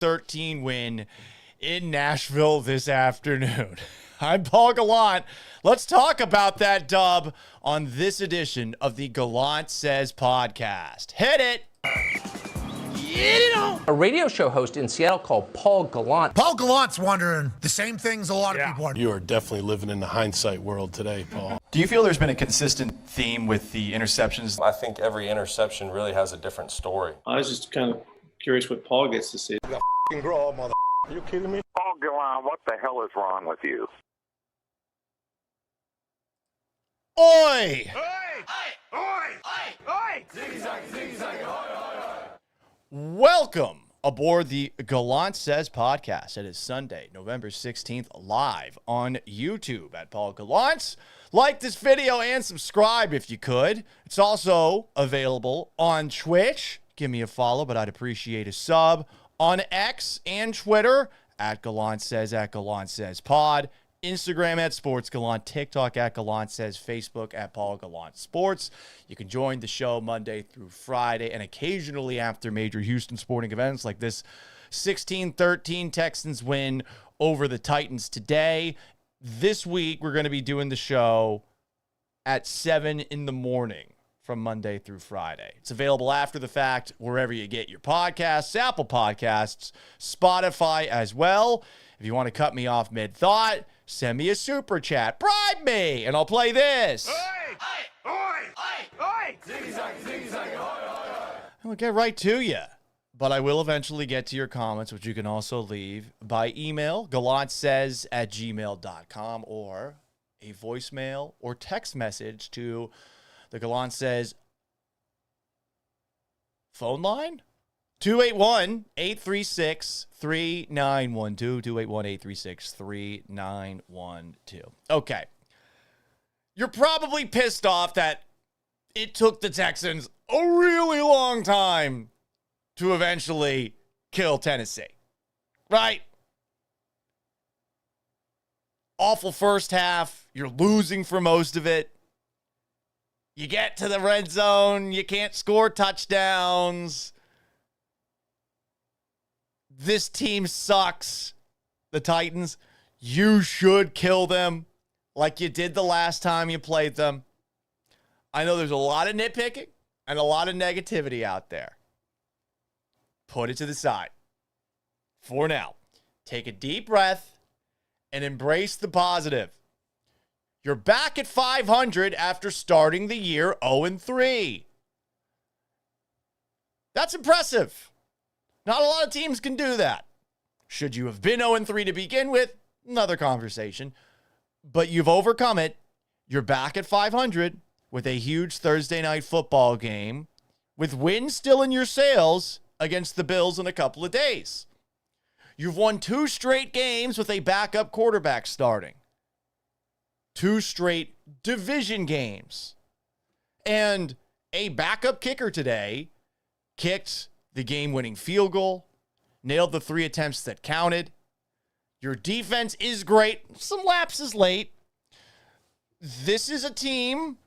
16-13 win in Nashville this afternoon. I'm Paul Gallant. Let's talk about that dub on this edition of the Gallant Says podcast. Hit it! Get it on! A radio show host in Seattle called Paul Gallant. Paul Gallant's wondering the same things a lot of people are. You are definitely living in the hindsight world today, Paul. Do you feel there's been a consistent theme with the interceptions? I think every interception really has a different story. I was just kind of curious what Paul gets to see. You got grow up, mother. Are you kidding me? Paul Gallant, what the hell is wrong with you? Oi! Welcome aboard the Gallant Says podcast. It is Sunday, November 16th, live on YouTube at Paul Gallant. Like this video and subscribe if you could. It's also available on Twitch. Give me a follow, but I'd appreciate a sub. On X and Twitter, at Gallant Says Pod. Instagram at Sports Gallant, TikTok at Gallant Says, Facebook at Paul Gallant Sports. You can join the show Monday through Friday and occasionally after major Houston sporting events like this 16-13 Texans win over the Titans today. This week, we're going to be doing the show at 7 in the morning from Monday through Friday. It's available after the fact wherever you get your podcasts, Apple Podcasts, Spotify as well. If you want to cut me off mid-thought, send me a super chat. Bribe me, and I'll play this. I'll get right to you. But I will eventually get to your comments, which you can also leave by email, gallantsays@gmail.com, or a voicemail or text message to the Gallant Says phone line. 281-836-3912. 281-836-3912. Okay. You're probably pissed off that it took the Texans a really long time to eventually kill Tennessee. Right? Awful first half. You're losing for most of it. You get to the red zone. You can't score touchdowns. This team sucks. The Titans, you should kill them like you did the last time you played them. I know there's a lot of nitpicking and a lot of negativity out there. Put it to the side for now. Take a deep breath and embrace the positive. You're back at 500 after starting the year 0-3. That's impressive. Not a lot of teams can do that. Should you have been 0-3 to begin with? Another conversation. But you've overcome it. You're back at 500 with a huge Thursday night football game with wins still in your sails against the Bills in a couple of days. You've won 2 straight games with a backup quarterback starting. 2 straight division games. And a backup kicker today kicked the game-winning field goal, nailed the 3 attempts that counted. Your defense is great. Some lapses late. This is a team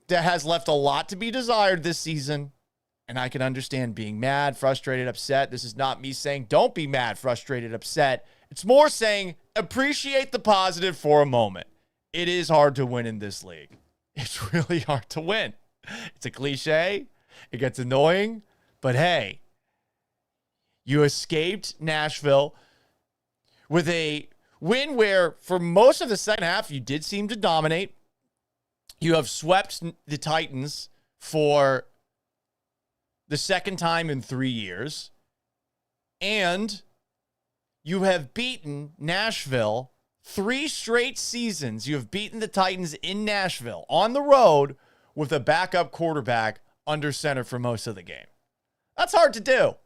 that has left a lot to be desired this season, and I can understand being mad, frustrated, upset. This is not me saying don't be mad, frustrated, upset. It's more saying appreciate the positive for a moment. It is hard to win in this league. It's really hard to win. It's a cliche. It gets annoying, but hey, you escaped Nashville with a win where for most of the second half, you did seem to dominate. You have swept the Titans for the second time in 3 years. And you have beaten Nashville 3 straight seasons. You have beaten the Titans in Nashville on the road with a backup quarterback under center for most of the game. That's hard to do.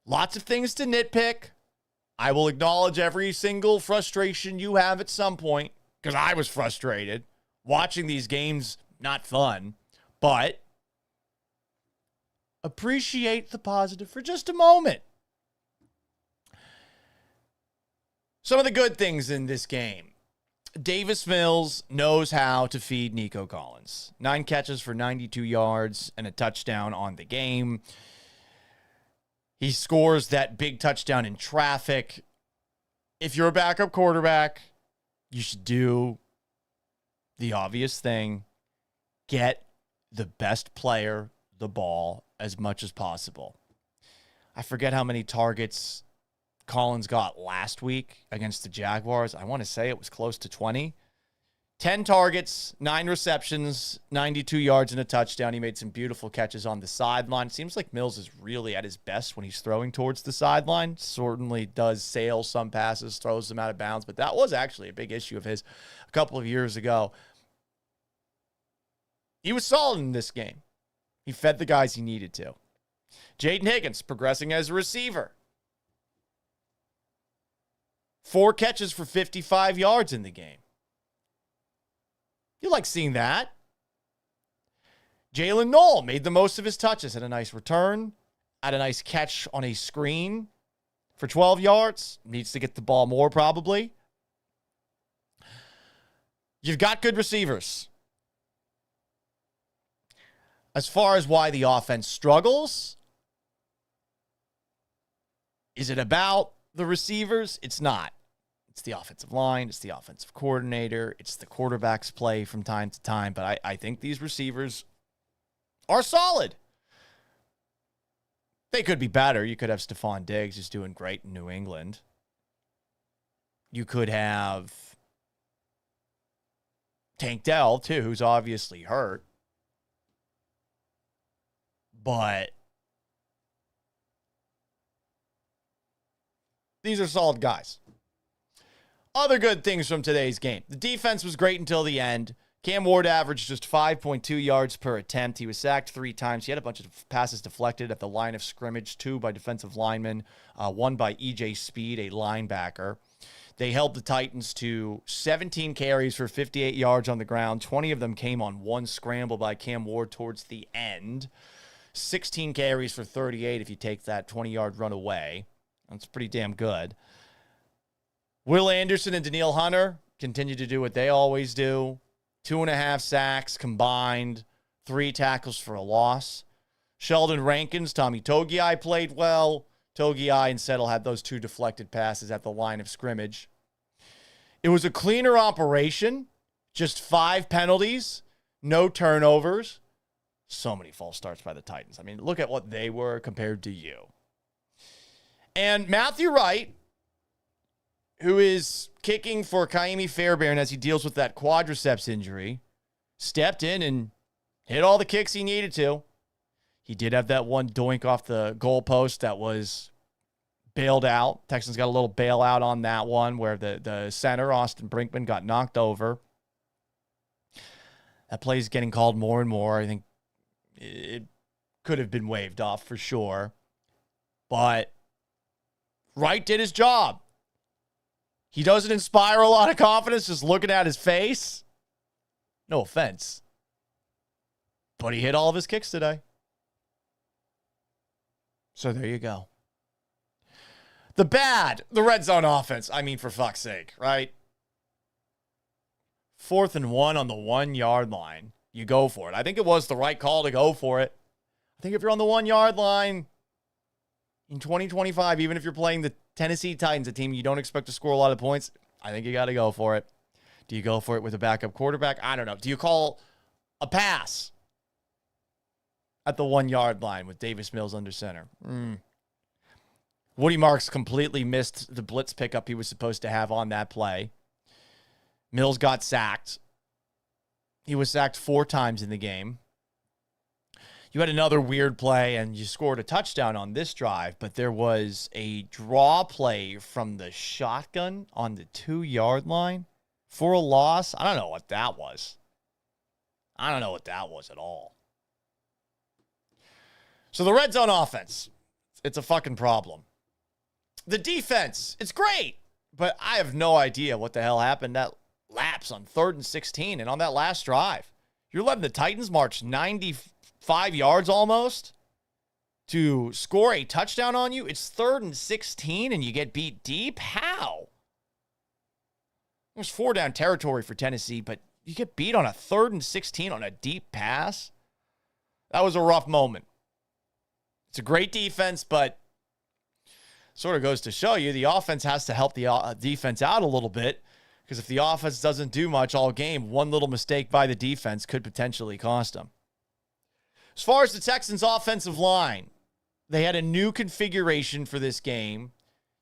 Lots of things to nitpick. I will acknowledge every single frustration you have at some point because I was frustrated. Watching these games, not fun, but appreciate the positive for just a moment. Some of the good things in this game. Davis Mills knows how to feed Nico Collins. 9 catches for 92 yards and a touchdown on the game. He scores that big touchdown in traffic. If you're a backup quarterback, you should do the obvious thing. Get the best player the ball as much as possible. I forget how many targets Collins got last week against the Jaguars. I want to say it was close to 20. 10 targets, 9 receptions, 92 yards and a touchdown. He made some beautiful catches on the sideline. Seems like Mills is really at his best when he's throwing towards the sideline. Certainly does sail some passes, throws them out of bounds, but that was actually a big issue of his a couple of years ago. He was solid in this game. He fed the guys he needed to. Jaden Higgins progressing as a receiver. 4 catches for 55 yards in the game. You like seeing that. Jalen Knoll made the most of his touches. Had a nice return. Had a nice catch on a screen for 12 yards. Needs to get the ball more probably. You've got good receivers. As far as why the offense struggles, is it about the receivers? It's not. It's the offensive line. It's the offensive coordinator. It's the quarterback's play from time to time. But I think these receivers are solid. They could be better. You could have Stephon Diggs who's doing great in New England. You could have Tank Dell, too, who's obviously hurt. But these are solid guys. Other good things from today's game. The defense was great until the end. Cam Ward averaged just 5.2 yards per attempt. He was sacked 3 times. He had a bunch of passes deflected at the line of scrimmage, 2 by defensive linemen, 1 by E.J. Speed, a linebacker. They held the Titans to 17 carries for 58 yards on the ground. 20 of them came on 1 scramble by Cam Ward towards the end. 16 carries for 38 if you take that 20-yard run away. That's pretty damn good. Will Anderson and Danielle Hunter continue to do what they always do. 2.5 sacks combined, 3 tackles for a loss. Sheldon Rankins, Tommy Togiai played well. Togiai and Settle had those 2 deflected passes at the line of scrimmage. It was a cleaner operation, just 5 penalties, no turnovers. So many false starts by the Titans. I mean, look at what they were compared to you. And Matthew Wright, who is kicking for Kaimi Fairbairn as he deals with that quadriceps injury, stepped in and hit all the kicks he needed to. He did have that one doink off the goalpost that was bailed out. Texans got a little bailout on that one where the center, Austin Brinkman, got knocked over. That play is getting called more and more. I think it could have been waved off for sure. But Wright did his job. He doesn't inspire a lot of confidence just looking at his face. No offense. But he hit all of his kicks today. So there you go. The red zone offense. I mean, for fuck's sake, right? 4th and 1 on the 1-yard line. You go for it. I think it was the right call to go for it. I think if you're on the 1-yard line in 2025, even if you're playing the Tennessee Titans, a team you don't expect to score a lot of points, I think you got to go for it. Do you go for it with a backup quarterback? I don't know. Do you call a pass at the 1-yard line with Davis Mills under center? Woody Marks completely missed the blitz pickup he was supposed to have on that play. Mills got sacked. He was sacked 4 times in the game. You had another weird play, and you scored a touchdown on this drive, but there was a draw play from the shotgun on the 2-yard line for a loss. I don't know what that was. I don't know what that was at all. So the red zone offense, it's a fucking problem. The defense, it's great, but I have no idea what the hell happened. That lapse on 3rd and 16, and on that last drive, you're letting the Titans march 95 yards almost to score a touchdown on you. It's 3rd and 16, and you get beat deep? How? It was 4 down territory for Tennessee, but you get beat on a 3rd and 16 on a deep pass? That was a rough moment. It's a great defense, but sort of goes to show you the offense has to help the defense out a little bit, because if the offense doesn't do much all game, one little mistake by the defense could potentially cost them. As far as the Texans' offensive line, they had a new configuration for this game.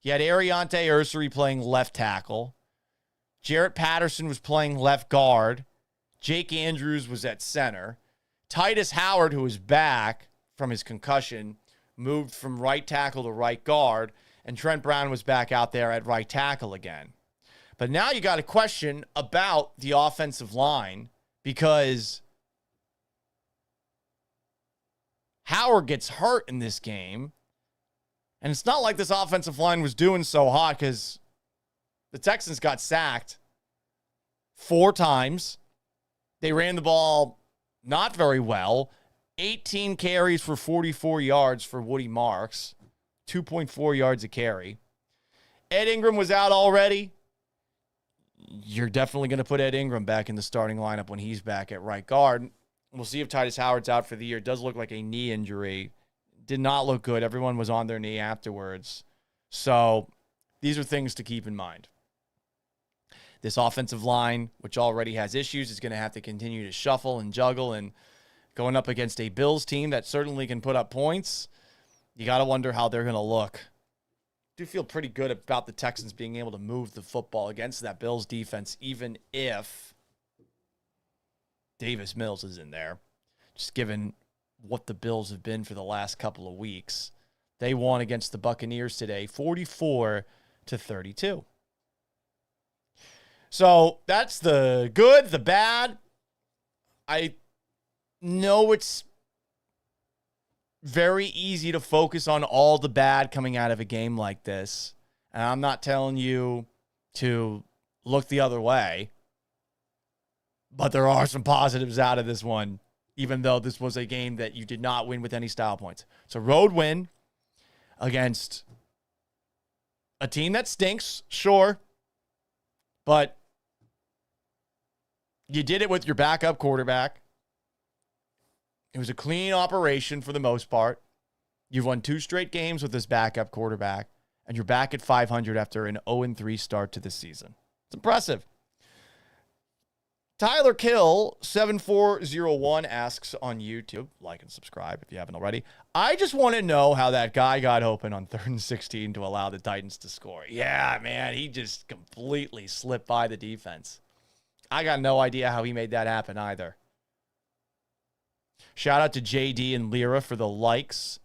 You had Ariante Ursary playing left tackle. Jarrett Patterson was playing left guard. Jake Andrews was at center. Titus Howard, who was back from his concussion, moved from right tackle to right guard. And Trent Brown was back out there at right tackle again. But now you got a question about the offensive line, because Howard gets hurt in this game. And it's not like this offensive line was doing so hot, because the Texans got sacked 4 times. They ran the ball not very well. 18 carries for 44 yards for Woody Marks. 2.4 yards a carry. Ed Ingram was out already. You're definitely going to put Ed Ingram back in the starting lineup when he's back at right guard. We'll see if Titus Howard's out for the year. It does look like a knee injury. Did not look good. Everyone was on their knee afterwards. So these are things to keep in mind. This offensive line, which already has issues, is going to have to continue to shuffle and juggle. And going up against a Bills team that certainly can put up points, you got to wonder how they're going to look. I do feel pretty good about the Texans being able to move the football against that Bills defense, even if Davis Mills is in there. Just given what the Bills have been for the last couple of weeks. They won against the Buccaneers today, 44-32. So that's the good, the bad. I know it's very easy to focus on all the bad coming out of a game like this. And I'm not telling you to look the other way. But there are some positives out of this one, even though this was a game that you did not win with any style points. It's a road win against a team that stinks, sure. But you did it with your backup quarterback. It was a clean operation for the most part. You've won 2 straight games with this backup quarterback, and you're back at 500 after an 0-3 start to the season. It's impressive. Tyler Kill 7401 asks on YouTube, like and subscribe if you haven't already. I just want to know how that guy got open on 3rd and 16 to allow the Titans to score. Yeah, man, he just completely slipped by the defense. I got no idea how he made that happen either. Shout out to JD and Lyra for the likes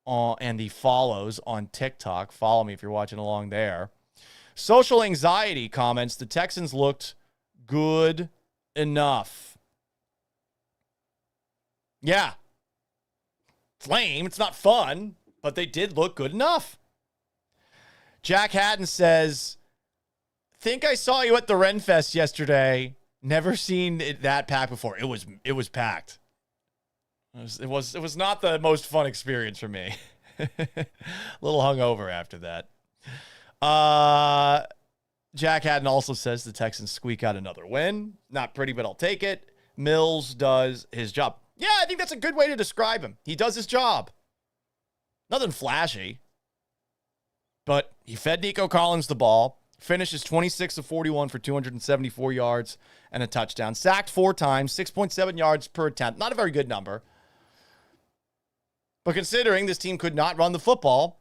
and the follows on TikTok. Follow me if you're watching along there. Social Anxiety comments, the Texans looked good enough. Yeah. It's lame. It's not fun, but they did look good enough. Jack Hatton says, think I saw you at the Renfest yesterday. Never seen it that packed before. It was packed. It was not the most fun experience for me. A little hungover after that. Jack Haddon also says the Texans squeak out another win. Not pretty, but I'll take it. Mills does his job. Yeah, I think that's a good way to describe him. He does his job. Nothing flashy. But he fed Nico Collins the ball. Finishes 26 of 41 for 274 yards and a touchdown. Sacked 4 times, 6.7 yards per attempt. Not a very good number. But considering this team could not run the football,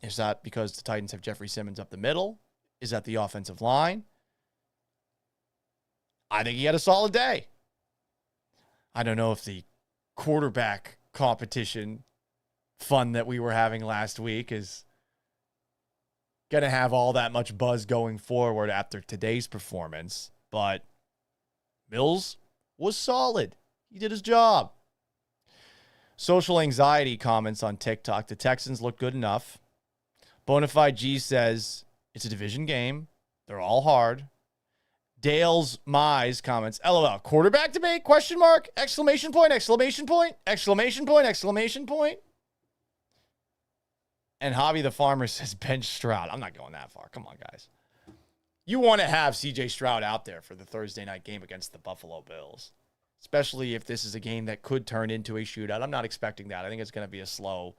is that because the Titans have Jeffrey Simmons up the middle? Is that the offensive line? I think he had a solid day. I don't know if the quarterback competition fun that we were having last week is going to have all that much buzz going forward after today's performance, but Mills was solid. He did his job. Social Anxiety comments on TikTok, the Texans look good enough. Bonafide G says, it's a division game. They're all hard. Dale's Mize comments, LOL, quarterback debate, question mark, exclamation point, exclamation point, exclamation point, exclamation point. And Hobby the Farmer says bench Stroud. I'm not going that far. Come on, guys. You want to have CJ Stroud out there for the Thursday night game against the Buffalo Bills, especially if this is a game that could turn into a shootout. I'm not expecting that. I think it's going to be a slow,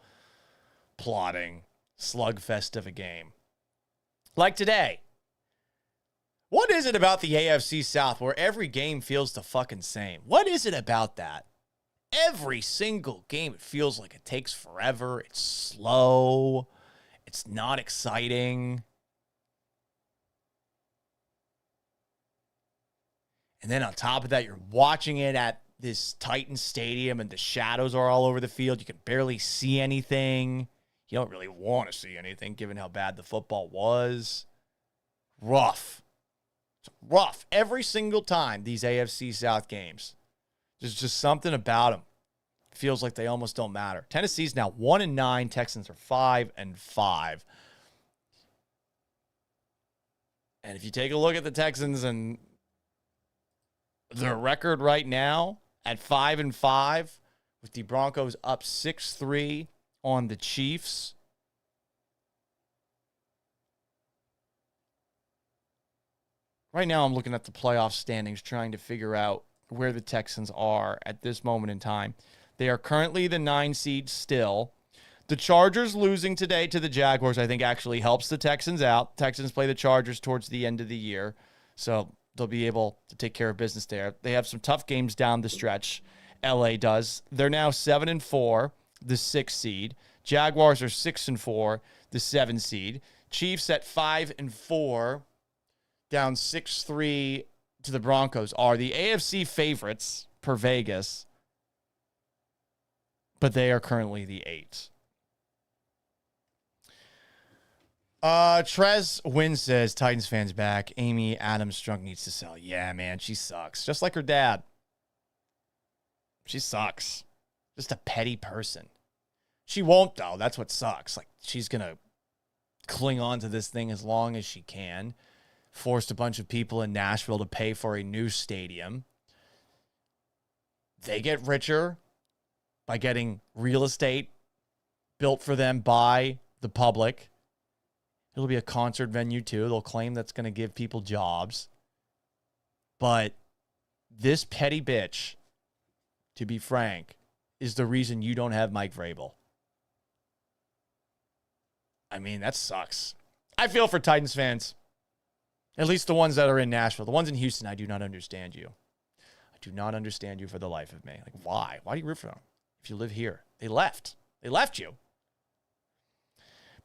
plodding slugfest of a game. Like today. What is it about the AFC South where every game feels the fucking same? What is it about that? Every single game, it feels like it takes forever. It's slow. It's not exciting. And then on top of that, you're watching it at this Titan Stadium and the shadows are all over the field. You can barely see anything. You don't really want to see anything given how bad the football was. Rough. It's rough. Every single time, these AFC South games. There's just something about them. It feels like they almost don't matter. Tennessee's now 1-9. Texans are 5-5. And if you take a look at the Texans and their record right now at 5-5, with the Broncos up 6-3 on the Chiefs. Right now I'm looking at the playoff standings, trying to figure out where the Texans are at this moment in time. They are currently the 9 seed still. The Chargers losing today to the Jaguars, I think, actually helps the Texans out. Texans play the Chargers towards the end of the year, so they'll be able to take care of business there. They have some tough games down the stretch. LA does. They're now 7-4, the 6 seed. Jaguars are 6-4, the 7 seed. Chiefs at 5-4, down 6-3 to the Broncos, are the AFC favorites per Vegas, but they are currently the 8. Trez Wynn says, Titans fans back. Amy Adams Strunk needs to sell. Yeah, man, she sucks. Just like her dad. She sucks. Just a petty person. She won't, though. That's what sucks. Like, she's going to cling on to this thing as long as she can. Forced a bunch of people in Nashville to pay for a new stadium. They get richer by getting real estate built for them by the public. It'll be a concert venue, too. They'll claim that's going to give people jobs. But this petty bitch, to be frank, is the reason you don't have Mike Vrabel. I mean, that sucks. I feel for Titans fans. At least the ones that are in Nashville. The ones in Houston, I do not understand you. I do not understand you for the life of me. Like, why? Why do you root for them if you live here? They left. They left you.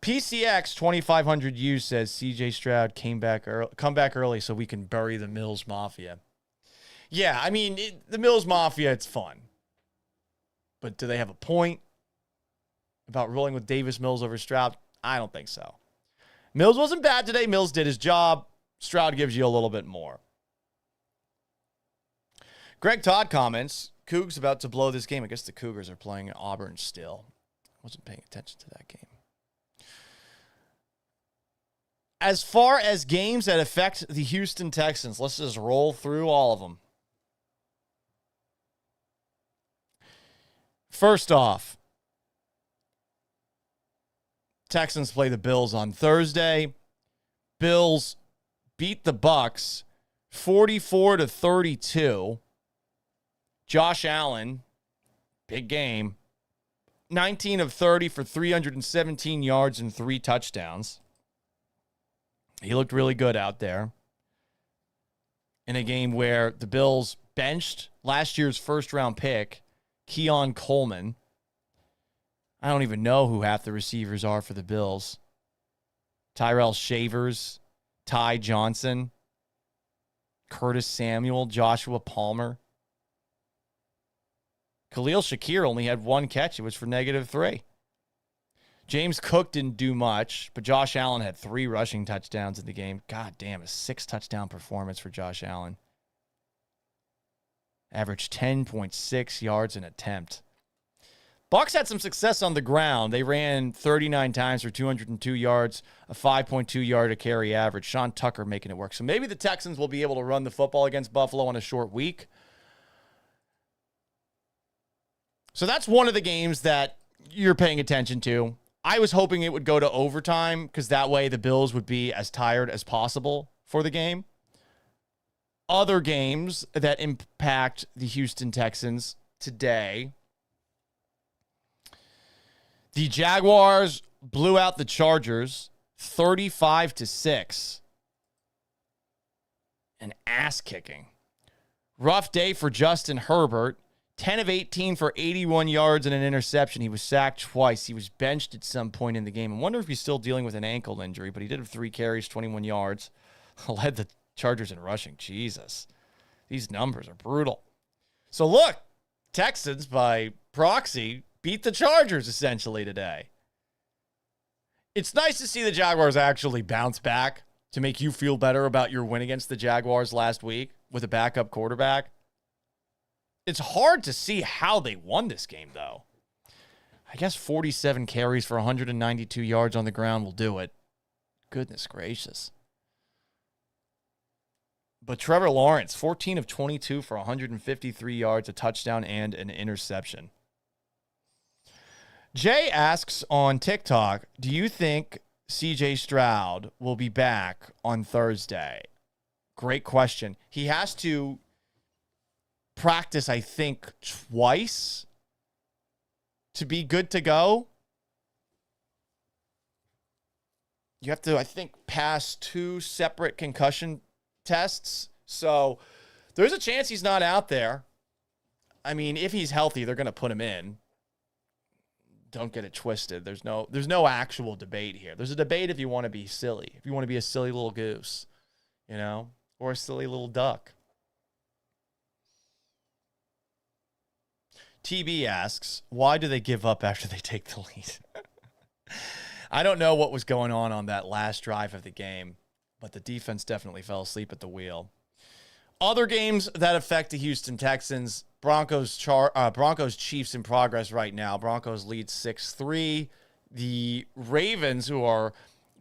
PCX 2500U says CJ Stroud come back early so we can bury the Mills Mafia. Yeah, I mean, the Mills Mafia, it's fun. But do they have a point about rolling with Davis Mills over Stroud? I don't think so. Mills wasn't bad today. Mills did his job. Stroud gives you a little bit more. Greg Todd comments, Cougs about to blow this game. I guess the Cougars are playing Auburn still. Wasn't paying attention to that game. As far as games that affect the Houston Texans, let's just roll through all of them. First off, Texans play the Bills on Thursday. Bills beat the Bucks 44-32. Josh Allen, big game, 19 of 30 for 317 yards and 3 touchdowns. He looked really good out there in a game where the Bills benched last year's first-round pick, Keon Coleman. I don't even know who half the receivers are for the Bills. Tyrell Shavers, Ty Johnson, Curtis Samuel, Joshua Palmer. Khalil Shakir only had 1 catch. It was for -3. James Cook didn't do much, but Josh Allen had 3 rushing touchdowns in the game. God damn, a 6-touchdown performance for Josh Allen. Averaged 10.6 yards an attempt. Bucs had some success on the ground. They ran 39 times for 202 yards, a 5.2 yard a carry average. Sean Tucker making it work. So maybe the Texans will be able to run the football against Buffalo on a short week. So that's one of the games that you're paying attention to. I was hoping it would go to overtime because that way the Bills would be as tired as possible for the game. Other games that impact the Houston Texans today. The Jaguars blew out the Chargers 35-6. An ass kicking. Rough day for Justin Herbert. 10 of 18 for 81 yards and an interception. He was sacked twice. He was benched at some point in the game. I wonder if he's still dealing with an ankle injury, but he did have 3 carries, 21 yards. Led the Chargers in rushing. Jesus. These numbers are brutal. So look, Texans, by proxy, beat the Chargers essentially today. It's nice to see the Jaguars actually bounce back to make you feel better about your win against the Jaguars last week with a backup quarterback. It's hard to see how they won this game, though. I guess 47 carries for 192 yards on the ground will do it. Goodness gracious. But Trevor Lawrence, 14 of 22 for 153 yards, a touchdown, and an interception. Jay asks on TikTok, do you think CJ Stroud will be back on Thursday? Great question. He has to practice, I think, twice to be good to go. You have to, I think, pass 2 separate concussion tests. So there's a chance he's not out there. I mean, if he's healthy, they're going to put him in. Don't get it twisted. There's no actual debate here. There's a debate if you want to be silly. If you want to be a silly little goose, you know, or a silly little duck. TB asks, why do they give up after they take the lead? I don't know what was going on that last drive of the game, but the defense definitely fell asleep at the wheel. Other games that affect the Houston Texans, Broncos Chiefs in progress right now. Broncos lead 6-3. The Ravens, who are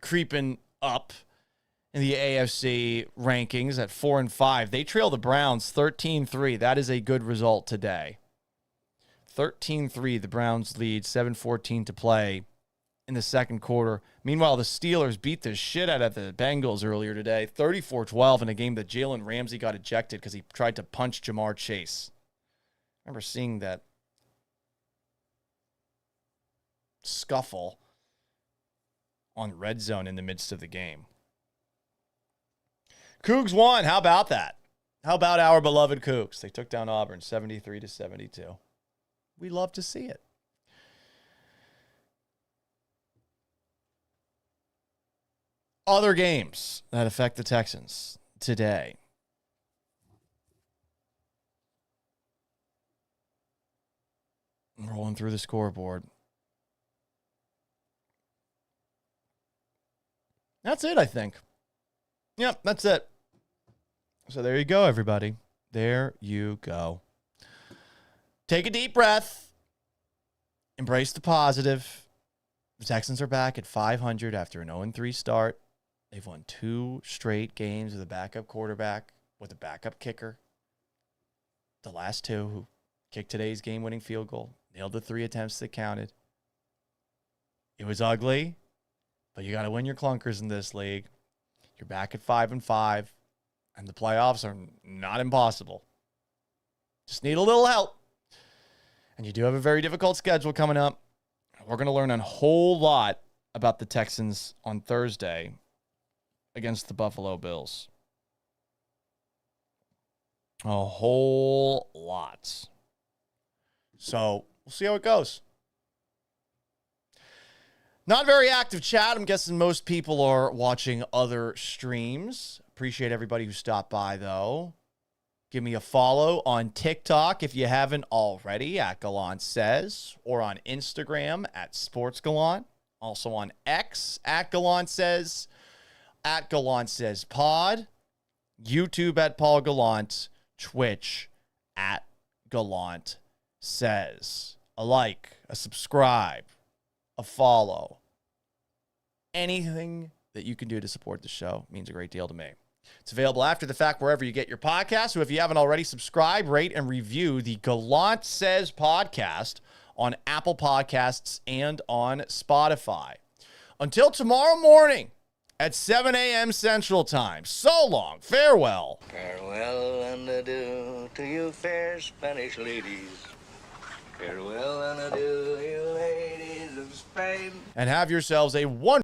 creeping up in the AFC rankings at 4-5, they trail the Browns 13-3. That is a good result today. 13-3, the Browns lead, 7:14 to play in the second quarter. Meanwhile, the Steelers beat the shit out of the Bengals earlier today, 34-12, in a game that Jalen Ramsey got ejected because he tried to punch Jamar Chase. I remember seeing that scuffle on Red Zone in the midst of the game. Cougs won. How about that? How about our beloved Cougs? They took down Auburn 73-72. We love to see it. Other games that affect the Texans today. Rolling through the scoreboard. That's it, I think. Yep, that's it. So there you go, everybody. There you go. Take a deep breath. Embrace the positive. The Texans are back at 500 after an 0-3 start. They've won 2 straight games with a backup quarterback, with a backup kicker. The last 2 who kicked today's game-winning field goal, nailed the 3 attempts that counted. It was ugly, but you got to win your clunkers in this league. You're back at 5-5, and the playoffs are not impossible. Just need a little help. And you do have a very difficult schedule coming up. We're going to learn a whole lot about the Texans on Thursday against the Buffalo Bills. A whole lot. So we'll see how it goes. Not very active chat. I'm guessing most people are watching other streams. Appreciate everybody who stopped by, though. Give me a follow on TikTok if you haven't already at Gallant Says, or on Instagram at Sports Gallant. Also on X at Gallant Says, at Gallant Says Pod, YouTube at Paul Gallant, Twitch at Gallant Says. A like, a subscribe, a follow. Anything that you can do to support the show means a great deal to me. It's available after the fact wherever you get your podcast. So if you haven't already, subscribe, rate, and review the Gallant Says podcast on Apple Podcasts and on Spotify. Until tomorrow morning at 7 a.m. Central Time. So long. Farewell. Farewell and adieu to you fair Spanish ladies. Farewell and adieu, you ladies of Spain. and have yourselves a wonderful